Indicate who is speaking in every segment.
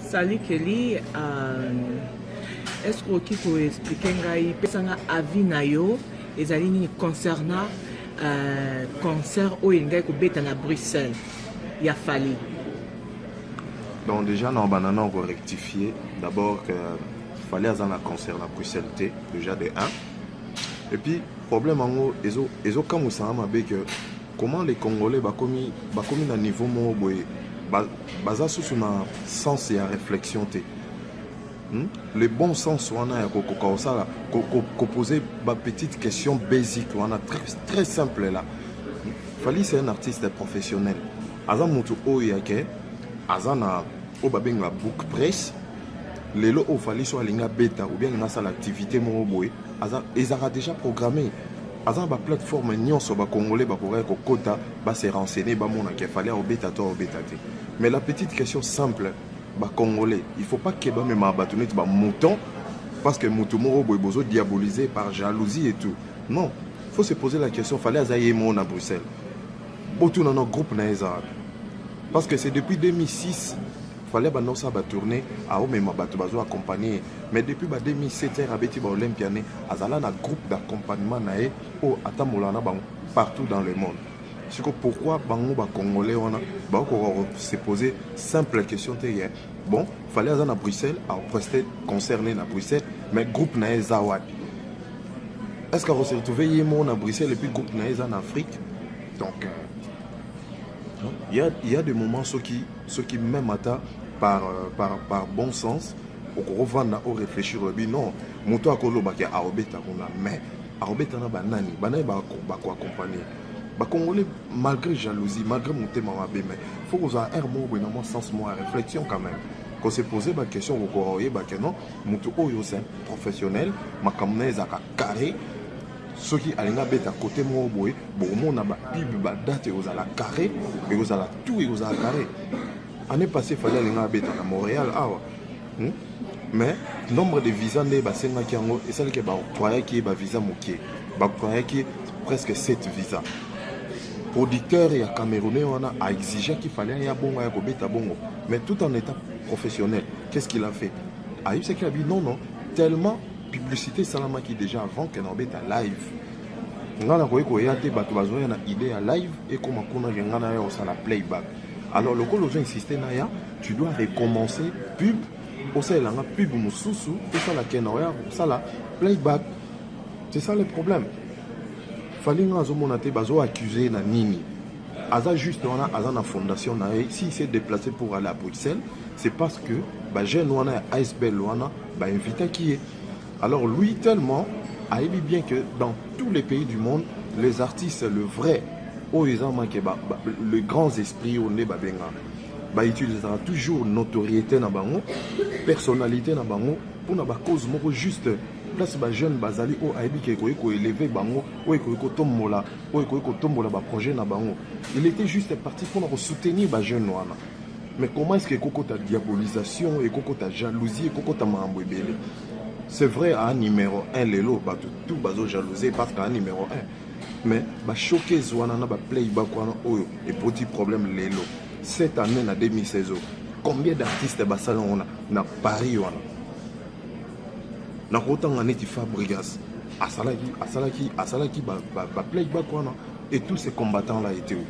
Speaker 1: Salut Kelly, est-ce que tu peux expliquer un avis nayo et concernant concert où il y a à Bruxelles, il a fallu.
Speaker 2: Donc déjà, on va rectifier. D'abord, il fallait avoir un concert à Bruxelles, déjà de 1. Et puis, problème en gros, comment les Congolais sont commis à niveau basé sur un sens et à réflexion. Le bon sens, on a poser une petite question basique, on a très simple là. Fali c'est un artiste professionnel. Azan mutu oyake, azan a obabenga book press. Lelo o fali soit linga bêta ou bien linga l'activité mo boy. Azan ezara déjà programmé. Azan ba plateforme nyonso ba congolais ba pourrait ko kota ba se renseigner ba mona qu'il fallait au bêta to au bêta. Mais la petite question simple, bah congolais, il faut pas que bah même abattoir bah mouton parce que mouton moro boy bozo diabolisé par jalousie et tout. Non, faut se poser la question, fallait azayer mon à Bruxelles. Botou dans notre groupe naïsa. Parce que c'est depuis 2006 fallait bah non ça va tourner à au même abattoir bazo accompagner. Mais depuis bah 2007 abeti bah olympiané azala na groupe d'accompagnement naé au atamolana bah partout dans le monde. C'est pourquoi bango ba congolais on a se poser simple question hier. Bon, fallait aller à Bruxelles à prester concerné à Bruxelles, mais groupe naeza wat. Est-ce qu'on se retrouve à Bruxelles et puis groupe naeza en Afrique? Donc il y a des moments ceux qui même attendent par bon sens au revendre au réfléchir non, mon toi kolo ba a obeta mais a obeta na banani banani ba ko accompagner. Bah, Congolais, malgré jalousie, malgré mon thème à mais il faut qu'on ait un mot, un sens, une réflexion quand même. Quand se poser la question, vous voyez que non, mon c'est professionnel, ma camnaise à carré, ceux qui allaient à côté de moi, bon, on a une date et vous allez carré, et vous allez tout et vous allez carré. L'année passée, il fallait aller à Montréal, mais nombre de visas, et celle qui est visa moqué, presque 7 visas. Producteur et Camerounais on a exigé qu'il fallait y avoir bon mais tout en étant professionnel. Qu'est-ce qu'il a fait? Aïe c'est qu'il a dit non tellement publicité salama qui déjà avant qu'elle en bête à live. On a une idée à live et comment on a la playback. Alors le col insisté tu dois recommencer pub au sein la pub mususu et ça la kenoya ça la playback. C'est ça le problème. Falinga azomonate bazo accusé na nini. Aza juste on a aza na fondation na si s'est déplacé pour aller à Bruxelles, c'est parce que ba jeune wana iceberg wana ba invité qui est. Alors lui tellement a dit bien que dans tous les pays du monde, les artistes le vrai le grand esprit on est ba benga. Ba utilisera toujours notoriété na bango, personnalité na bango pour na ba cause moko juste. Place ba jeune bazali o aibi ke ko élever bango o ko tombola ba projet na bango. Il était juste parti pour soutenir ba jeune wana. Mais comment est-ce que koko ta diabolisation et koko ta jalousie et koko ta mambo ebele? C'est vrai à un numéro 1 lelo ba tout bazo jalouser parce qu'à un numéro 1. Mais ba choquer zwana na ba playback wana oyo et petit problème lelo. Cette année na 2016 combien d'artistes basalon na Paris wana? Na autant en est Fabregas, Asalaki, playback et tous ces combattants là étaient où?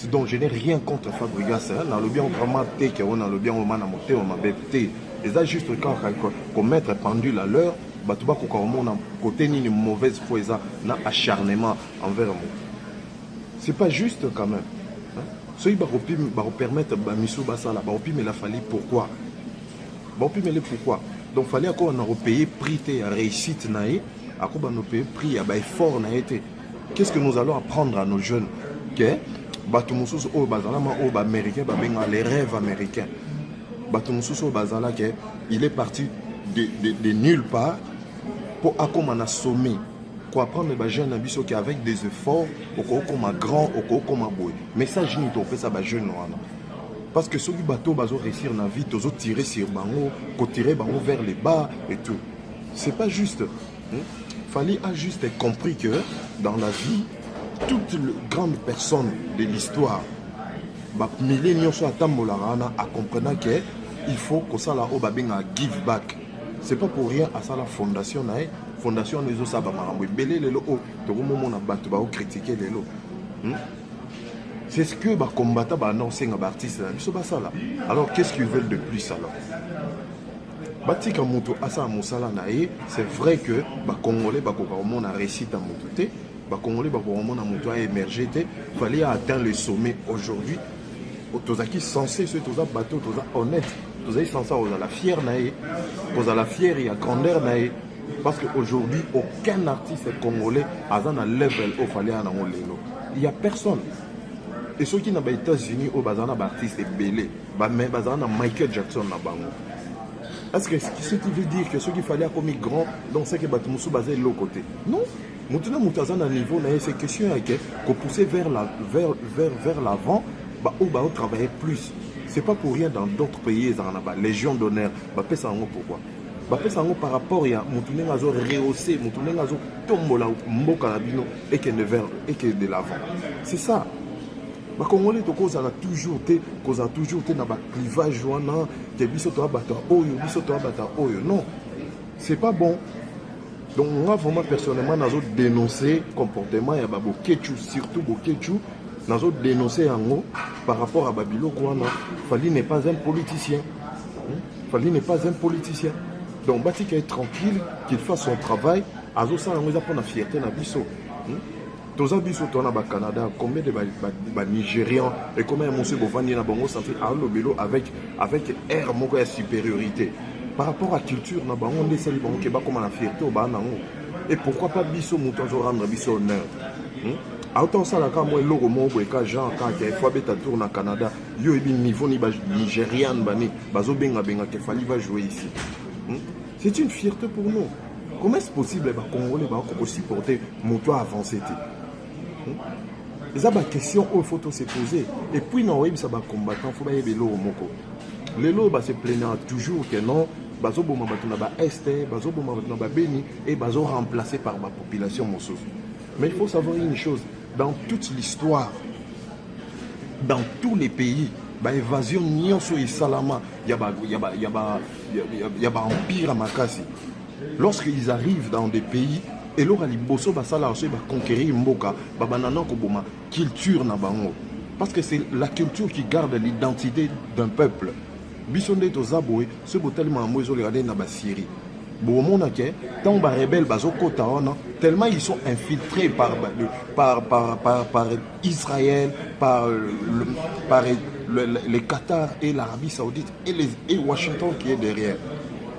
Speaker 2: Donc je n'ai rien contre Fabregas, dans le bien vraiment que on a le bien au man à monter, on m'a bêté. Et ça juste quand mettre pendule à l'heure, tu vas côté une mauvaise foi, un acharnement envers moi. C'est pas juste quand même. Ceux qui vont permettre Missou Bassala, mais la fallu pourquoi? Pourquoi? Donc il fallait qu'on ait payé prix à réussite naïe, à quoi on a payé prix à effort naïe. Qu'est-ce que nous allons apprendre à nos jeunes? Que Batumusus au Bazalama au américain, les rêves américains. Batumusus au Bazala il est parti de nulle part pour accompagner un sommet. Pour apprendre les jeunes ambitions qui avec des efforts, au comme un grand, au comme un boy. Mais ça, je n'ai pas fait ça jeune. Parce que ceux qui bateau bazo réussir dans la vie, ils ont tiré sur bango, tirer bango vers les bas et tout. C'est pas juste. Fallait a juste compris que dans la vie, toutes les grandes personnes de l'histoire, bamili nyonso atambolaka wana akomprenant ke il faut kosala oyo babenga give back. C'est pas pour rien à ça la fondation nae fondation les autres ça ba marambo belé lelo o to komona bato ba critiquer lelo. C'est ce que ba combattant ba annoncer un artiste là biso ba ça là. Alors qu'est-ce qu'ils veulent de plus alors? Batika moto asa mosala nae, c'est vrai que ba congolais ba ko mona réussite à moto té, ba congolais ba ko mona moto a émerger té, fallait atteindre le sommet aujourd'hui. Tozaki censé ce toza bateau toza honnête. Vous avez censé la fière naïe, vous la fière et à grandeur naïe, parce qu'aujourd'hui aucun artiste congolais a un level au fallait en lelo. Il n'y a personne. Et ceux qui n'ont pas États-Unis au bazar d'artistes belé, mais bazar Michael Jackson na bango. Est-ce que ce qui veut dire que ceux qui fallait comme grand dans ce que Batmusu basé de l'autre côté? Non. Maintenant moutazan à niveau naïe c'est question qu'on pousser vers l'avant, bah ou bah travailler plus. C'est pas pour rien dans d'autres pays, la Légion d'honneur. Pourquoi? Par rapport à Moutouné Mazo rehaussé, Moutouné Mazo tombola Mbokalabino et que de l'avant. C'est ça. Les Congolais ont toujours été dans le clivage, non, c'est pas bon. Donc moi vraiment personnellement dénoncé le comportement de Boketchou, surtout Boketchou. Nous avons dénoncé par rapport à Babilo Kouana. Fali n'est pas un politicien. Fali n'est pas un politicien. Donc Batik est tranquille, qu'il fasse son travail. Azo ça nous apprend la fierté na biso. Tous les biso tourna au Canada, combien de Nigérians et combien de monsieur Bovani na bango santé à l'obélo avec air moko de supériorité. Par rapport à la culture na bango on décide bango que ba comme la fierté au ba nango. Et pourquoi pas biso moutonzo rendre biso honneur. Autant ça là quand moi logo mon boeka Jean quand il faut beta tour na Canada yo ebi niveau ni nigérian bani bazo benga que fali va jouer ici. C'est une fierté pour nous. Comment est-ce possible les Congolais va supporter mon toit avancé? C'est la question où il faut se poser. Et puis non oui ça va combattant faut ba yebelo moko. Les lots se plaignent toujours que non bazo boma batuna ba est bazo boma batuna ba beni et bazo remplacé par ma population mosusu. Mais il faut savoir une chose, dans toute l'histoire, dans tous les pays, l'évasion nyonso et salama, il y a empire à Makasi. Lorsqu'ils arrivent dans des pays, et là les bosso basala aussi va conquérir mboka, banana koboma culture na bango. Parce que c'est la culture qui garde l'identité d'un peuple. Bisonde to zaboé, ce botelma mozo regarder na ba Syrie. Bon, tant les rebelles tellement ils sont infiltrés par Israël, par les Qatar et l'Arabie Saoudite et Washington qui est derrière.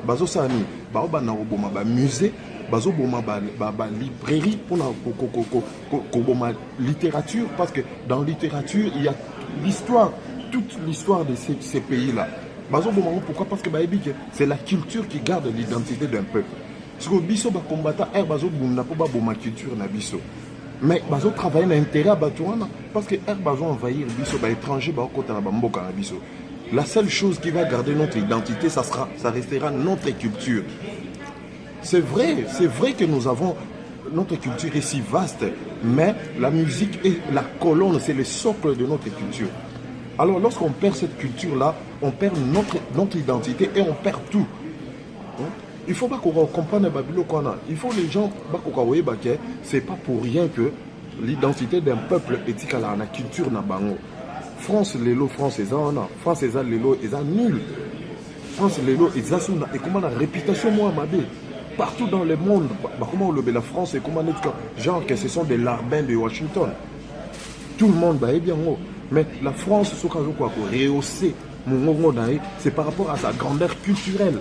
Speaker 2: Bazo Sani, ba musée, bazo ba librairie pour la littérature parce que dans la littérature il y a l'histoire, toute l'histoire de ces pays-là. Pourquoi? Parce que c'est la culture qui garde l'identité d'un peuple. Parce que biso ba combattant bazo bunda po ba boma culture na biso. Mais bazo travailler na intérêt batouana parce que bazo envahir biso ba étranger ba kota na mboka na biso. La seule chose qui va garder notre identité ça restera notre culture. C'est vrai que nous avons notre culture est si vaste, mais la musique est la colonne, c'est le socle de notre culture. Alors lorsqu'on perd cette culture-là, on perd notre identité et on perd tout. Il ne faut pas qu'on comprenne le Babylone qu'on a. Il faut les gens, c'est pas pour rien que l'identité d'un peuple est à la culture na bango. France lelo France est en France est lelo est nul. France lelo est zasuna et comment la réputation moi mabé partout dans le monde. Comment le la France et comment genre que ce sont des larbins de Washington. Tout le monde est bien haut. Mais la France, ce qu'on a rehaussé, c'est par rapport à sa grandeur culturelle.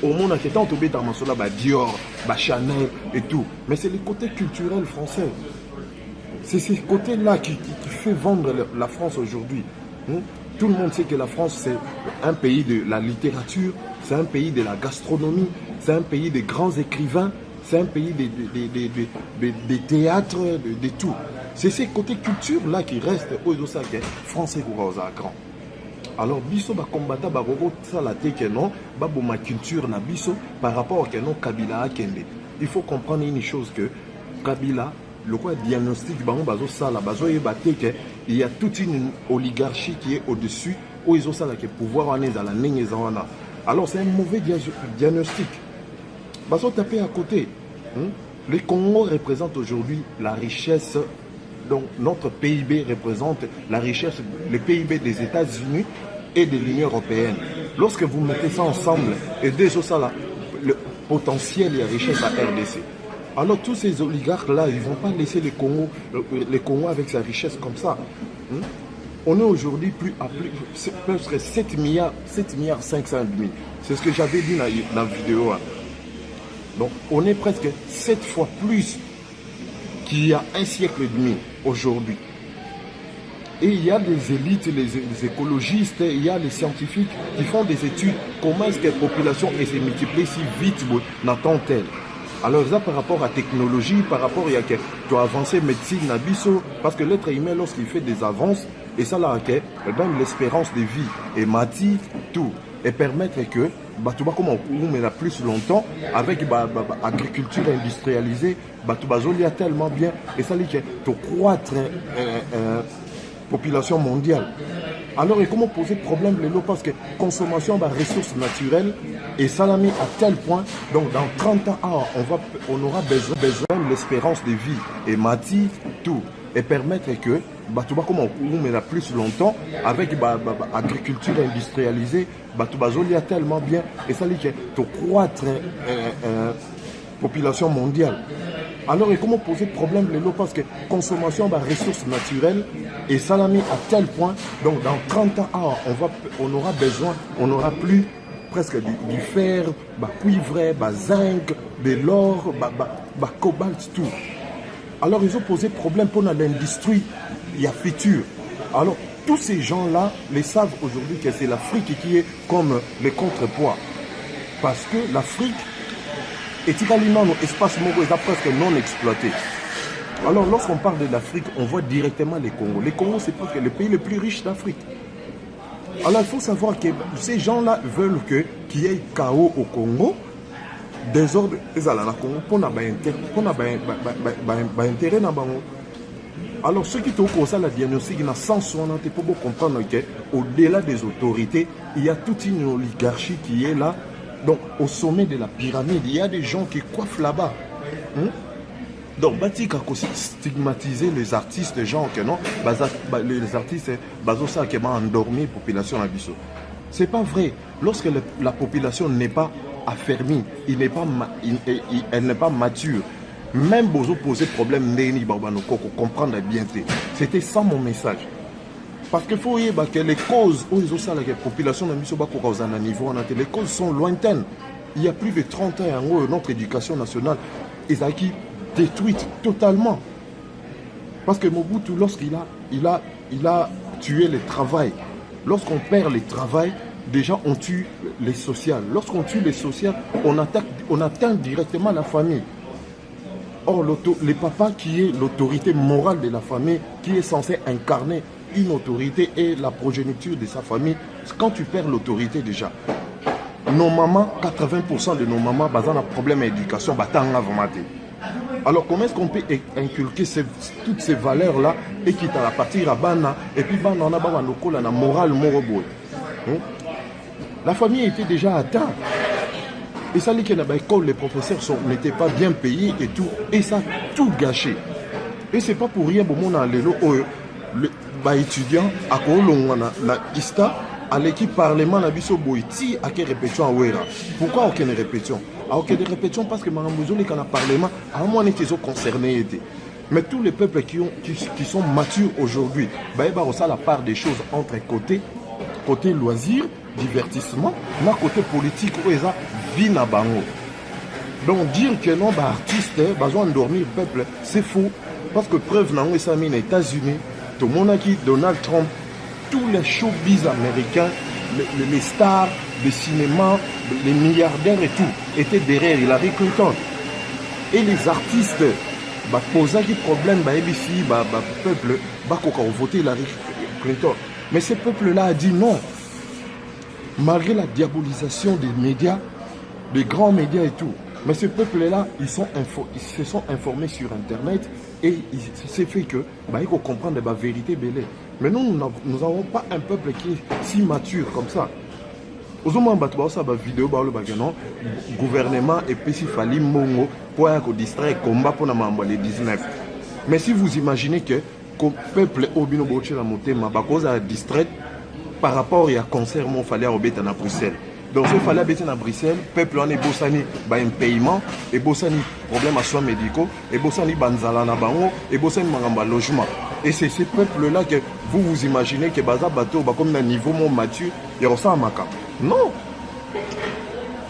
Speaker 2: Au monde, qui est tant tombé dans Dior, Chanel et tout. Mais c'est le côté culturel français. C'est ce côté-là qui fait vendre la France aujourd'hui. Tout le monde sait que la France, c'est un pays de la littérature, c'est un pays de la gastronomie, c'est un pays des grands écrivains, c'est un pays des théâtres, de tout. C'est ces côtés culture-là qui restent aux Osaka français ou aux grand. Alors, biso ba combattant ba rogo ça la que non, ba ma culture na biso par rapport à non Kabila Kende. Il faut comprendre une chose que Kabila le quoi diagnostic, il y a toute une oligarchie qui est au-dessus, où ils ont ça, qui pouvoir dans la ligne. Alors c'est un mauvais diagnostic. Bazo tapé à côté. Le Congo représente aujourd'hui la richesse, donc notre PIB représente la richesse, le PIB des États-Unis et de l'Union européenne. Lorsque vous mettez ça ensemble, et déjà ça là, le potentiel et la richesse à RDC. Alors tous ces oligarques-là, ils ne vont pas laisser les Congo avec sa richesse comme ça. On est aujourd'hui presque 7 milliards 500 000. C'est ce que j'avais dit dans la vidéo. Donc on est presque 7 fois plus qu'il y a un siècle et demi aujourd'hui. Et il y a des élites, les écologistes, il y a les scientifiques qui font des études. Comment est-ce que la population se multiplie si vite n'attend-elle? Alors ça par rapport à la technologie, par rapport à que tu as avancé médecine, parce que l'être humain lorsqu'il fait des avances, et ça là, même l'espérance de vie et mati, tout, et permettre que tu vas comment on met plus longtemps avec l'agriculture industrialisée, tu vas tellement bien, et ça dit que tu croître population mondiale. Alors, et comment poser problème les lots? Parce que consommation de ressources naturelles et ça l'a mis à tel point, donc dans 30 ans, on aura besoin de l'espérance de vie et mati, tout, et permettre que tu vas comment on met plus longtemps avec l'agriculture industrialisée, tu vas tellement bien, et ça dit que tu croître population mondiale. Alors, et comment poser problème les lots? Parce que consommation de ressources naturelles et ça l'a mis à tel point, donc dans 30 ans, on aura plus presque du fer, cuivre, zinc, de l'or, cobalt, tout. Alors, ils ont posé problème pour l'industrie, il y a futur. Alors, tous ces gens-là les savent aujourd'hui que c'est l'Afrique qui est comme le contrepoids. Parce que l'Afrique, et dans l'espace est presque non exploité. Alors lorsqu'on parle de l'Afrique, on voit directement les Congos. Les Congos, c'est presque le pays le plus riche d'Afrique. Alors il faut savoir que ces gens-là veulent qu'il y ait chaos au Congo, désordre au Congo, pour intérêt. Alors ceux qui ont causé la diagnostic, il y a 160 pour comprendre qu'au-delà des autorités, il y a toute une oligarchie qui est là. Donc, au sommet de la pyramide, il y a des gens qui coiffent là-bas. Donc, Batik a aussi stigmatisé les artistes, les gens que non, les artistes, qui ont endormi la population à Bissau. Ce n'est pas vrai. Lorsque la population n'est pas affermie, elle n'est pas mature, même Bozo posait problème, comprendre bien. C'était ça mon message. Parce qu'il faut voir que les causes où ils ont ça, la population de niveau, les causes sont lointaines. Il y a plus de 30 ans, notre éducation nationale est détruite totalement. Parce que Mobutu, lorsqu'il a tué le travail, lorsqu'on perd le travail, déjà on tue les sociales. Lorsqu'on tue les sociales, on atteint directement la famille. Or, le papa qui est l'autorité morale de la famille, qui est censé incarner une autorité et la progéniture de sa famille, quand tu perds l'autorité déjà, nos mamans, 80% de nos mamans, ont un problème d'éducation, alors comment est-ce qu'on peut inculquer toutes ces valeurs-là et quitte à partir à Bana, et puis Bana, on a la morale morobo. La famille était déjà atteinte. Et ça dit que dans l'école, les professeurs n'étaient pas bien payés et tout, et ça a tout gâché. Et c'est pas pour rien, étudiant à la ISTA à l'équipe parlement na biso boiti à quelle répétition à Ouera. Pourquoi aucune répétition? Aucune répétition parce que Marambozo les canaux parlement à moins qu'ils sont concernés. Mais tous les peuples qui sont matures aujourd'hui, ça la part des choses entre côté loisirs, divertissement, na côté politique où ils vie na bango. Donc dire que non, artiste, besoin de dormir le peuple, c'est faux. Parce que preuve dans les États-Unis, tout le monde a qui Donald Trump, tous les showbiz américains, les stars, les cinémas, les milliardaires et tout, étaient derrière Hillary Clinton. Et les artistes, posent des problèmes, ABC, peuple, voter Hillary Clinton. Mais ce peuple-là a dit non. Malgré la diabolisation des médias, des grands médias et tout, Mais ce peuple-là, ils se sont informés sur Internet et c'est fait que il faut comprendre la vérité belée. Mais nous n'avons pas un peuple qui est si mature comme ça. Aux hommes vidéo le gouvernement et puis s'il fallait mongo pour distraire combat pour les 19. Mais si vous imaginez que le peuple obino boche la montée ma cause à distraire par rapport à concert mon fallait obéter à Bruxelles. Donc il fallait habiter à Bruxelles, peuple en est bossani un paiement et bossani problème à soins médicaux et bossani banzala na bango et bossani mangamba logement. Et c'est ce peuple là que vous imaginez que baza bateau comme un niveau mon mature et ressent maka. Non.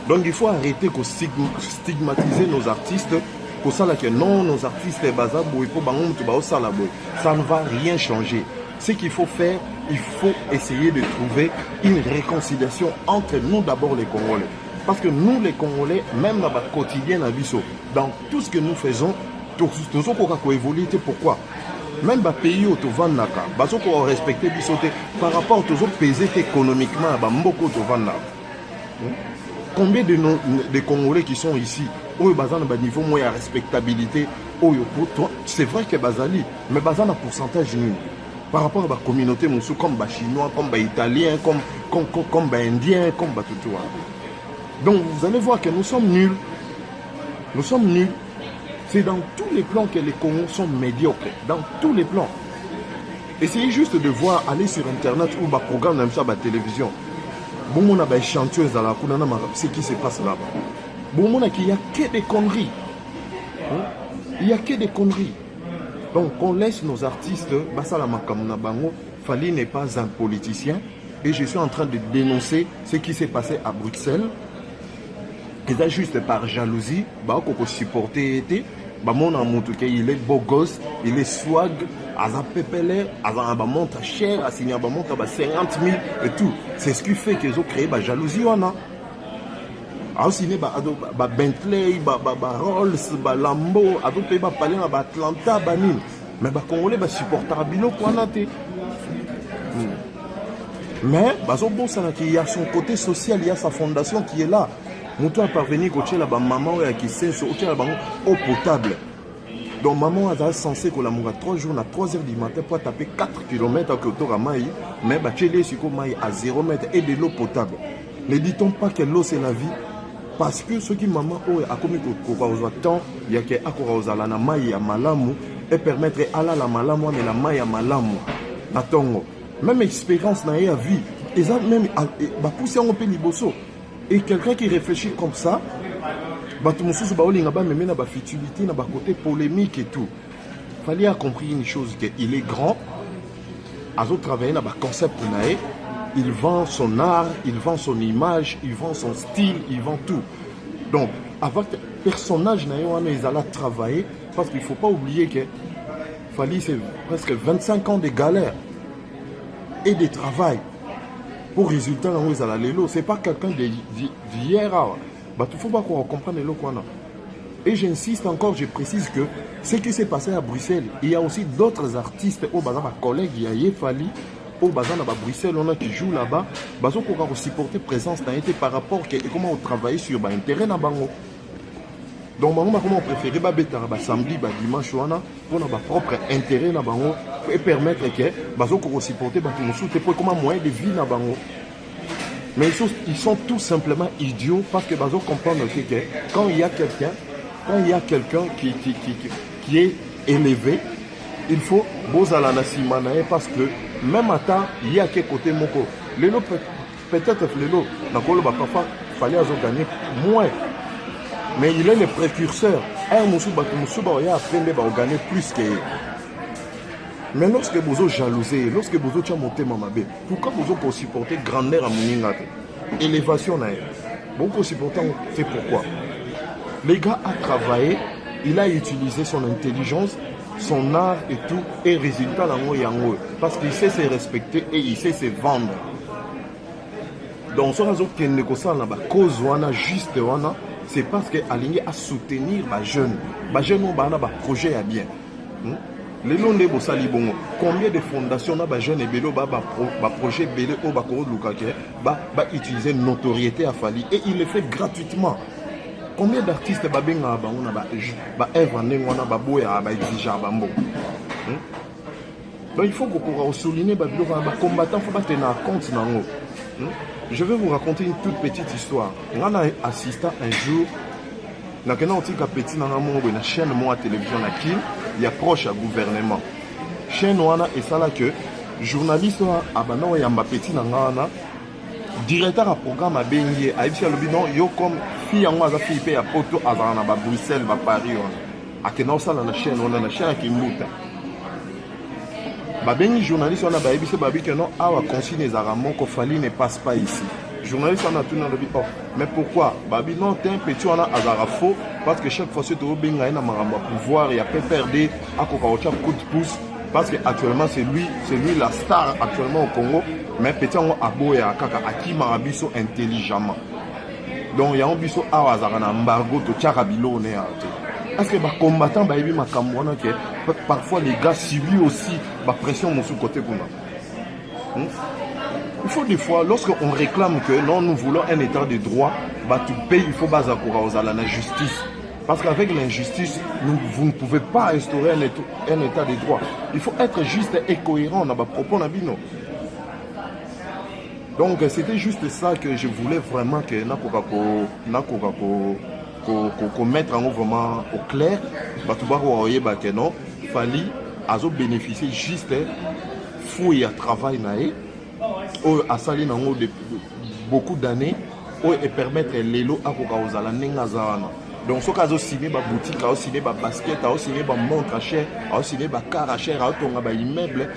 Speaker 2: Donc il faut arrêter de stigmatiser nos artistes pour ça là que non nos artistes baza boy pour bango to ba osala boy. Ça ne va rien changer. Ce qu'il faut faire, il faut essayer de trouver une réconciliation entre nous d'abord les Congolais. Parce que nous les Congolais, même dans notre quotidien à Bisso, dans tout ce que nous faisons, tout ce qu'on a évolué, pourquoi? Même dans le pays où tu vas, parce qu'on a respecté Bisso, par rapport aux autres pays économiquement, beaucoup de vendre. Combien de Congolais qui sont ici, où ils ont un niveau moins de respectabilité, c'est vrai que Bazali, mais Bazali a un pourcentage nul. Par rapport à la communauté comme les Chinois, comme les Italiens, comme les Indiens, comme tout. Donc vous allez voir que nous sommes nuls. Nous sommes nuls. C'est dans tous les plans que les Congos sont médiocres. Dans tous les plans. Essayez juste de voir, aller sur Internet ou le programme comme ça, la télévision. Bon, on a des chanteuses à la Kounana, ce qui se passe là-bas. Bon, on a qu'il n'y a que des conneries. Il n'y a que des conneries. Donc, on laisse nos artistes, Basala Makamuna Bango, Fali n'est pas un politicien, et je suis en train de dénoncer ce qui s'est passé à Bruxelles. Et là, juste par jalousie, qu'on supporter, il est beau gosse, il est swag, il a pépélé, il a montre cher, il a montre 50 000 et tout. C'est ce qui fait qu'ils ont créé la jalousie. Aussi, Bentley, Rolls, Lambo, adopté parler à Atlanta, Banin. Mais les Congolais supportent Bilo Kwanate. Mais il y a son côté social, il y a sa fondation qui est là. Moutou a parvenu à la maman qui sait eau potable. Donc maman a censé que la moura 3 jours à 3 h du matin pour taper 4 km autour à Maï, mais Bachele Siko Maï à 0 m et de l'eau potable. Ne dit-on pas que l'eau c'est la vie? Parce que ce qui maman a commis au temps, il y a que Akoraozala na Maï à Malamu et permettre à la Malamu mais la Maï à Malamu. Attends, même expérience n'a pas vie. Et ça même pousser un peu liboso. Et quelqu'un qui réfléchit comme ça, tout le monde même na futilité, na côté polémique et tout. Fallait a compris une chose, qu'il est grand, a travaillé dans le concept naé. Il vend son art, il vend son image, il vend son style, il vend tout. Donc, avec le personnage, ils allaient travailler parce qu'il ne faut pas oublier que Fali, c'est presque 25 ans de galère et de travail pour résultat dans où ils allaient. Ce n'est pas quelqu'un d'hier. Il ne faut pas qu'on comprenne le quoi. Et j'insiste encore, je précise que ce qui s'est passé à Bruxelles, il y a aussi d'autres artistes, au bazar, ma collègue, il y a Fali. Au bazar à Bruxelles, on a qui joue là-bas, bazo qu'on a supporté présence n'a été par rapport à comment on travaille sur intérêt na bango. Donc comment on préfère samedi, dimanche pour notre propre intérêt na bango et permettre que bazo qu'on supporter pour comment moyen de vie na bango. Mais ils sont tout simplement idiots parce que bazo comprendre que quand il y a quelqu'un qui est élevé, il faut bozala na simanae parce que même à temps, il y a quel côté moko. Lélo peut-être lélo, nakolo parfois fallait gagner moins. Mais il est le précurseur. Un moussouba il a appris à gagner plus que. Mais lorsque vous jalousez, lorsque vous avez monté mamabé, pourquoi vous pour supporter grandeur à Mouningate, élévation na bon pour supporter, c'est pourquoi. Les gars a travaillé, il a utilisé son intelligence, son art et tout, et résultat là yango parce qu'il sait se respecter et il sait se vendre. Donc ce réseau qui ne concerne la cause wana juste wana, c'est parce que aligné à soutenir les jeunes ont un projet à bien. Les noms de Bossali Bongo, combien de fondations na jeunes et bélo projet belé au utiliser notoriété à Fali et il le fait gratuitement. combien d'artistes babenga bango na ba œuvre ndenge wana baboya ba exigea bambo. Donc il faut qu'on souligne ba combattants, faut pas tenir compte nango. Je vais vous raconter une toute petite histoire. On a assisté un jour na kena otika petit na mongo na chaîne mo télévision na kin il approche à gouvernement. Chaîne wana et ça là que journaliste a bana yamba petit na ngana directeur à programme à bengi a ibisa lobi non yo comme fille yango aza fille pe ya poto azana na ba Bruxelles ba Paris on a kena osala na chaîne on a na chaîne qui muta ba bengi journaliste on a ba ibisa ba bi que non awa consigne ezara moko fali ne passe pas ici. Journaliste on a tout dans le oh mais pourquoi babi non t'es un petit on a azara faux parce que chaque fois que tu benga na maramba pouvoir il y a pas perdre à koka coup de pouce parce que actuellement c'est lui la star actuellement au Congo mais petit on a boya kaka aki marabiso intelligemment donc il y a un biso a azara na embargo to tiarabilo ne parce que ba combattant ba yebi makambo wana que parfois les gars subissent aussi ba pression mon sous côté kuna. Il faut des fois, lorsqu'on réclame que non, nous voulons un état de droit, bah tu payes, il faut baser à la justice. Parce qu'avec l'injustice, vous ne pouvez pas instaurer un état de droit. Il faut être juste et cohérent dans nos propos. Donc c'était juste ça que je voulais vraiment que qu'on mette en mouvement au clair. Bah tu vois que non, fallait bénéficier juste fouille à travail naé. A sali nango de beaucoup d'années et permettre les lots à Kokaozala Nengazana. Donc, ce cas signé ba boutique, a signé ba basket, a signé ba montre à cher, a signé ba car à cher, a signé ba immeuble,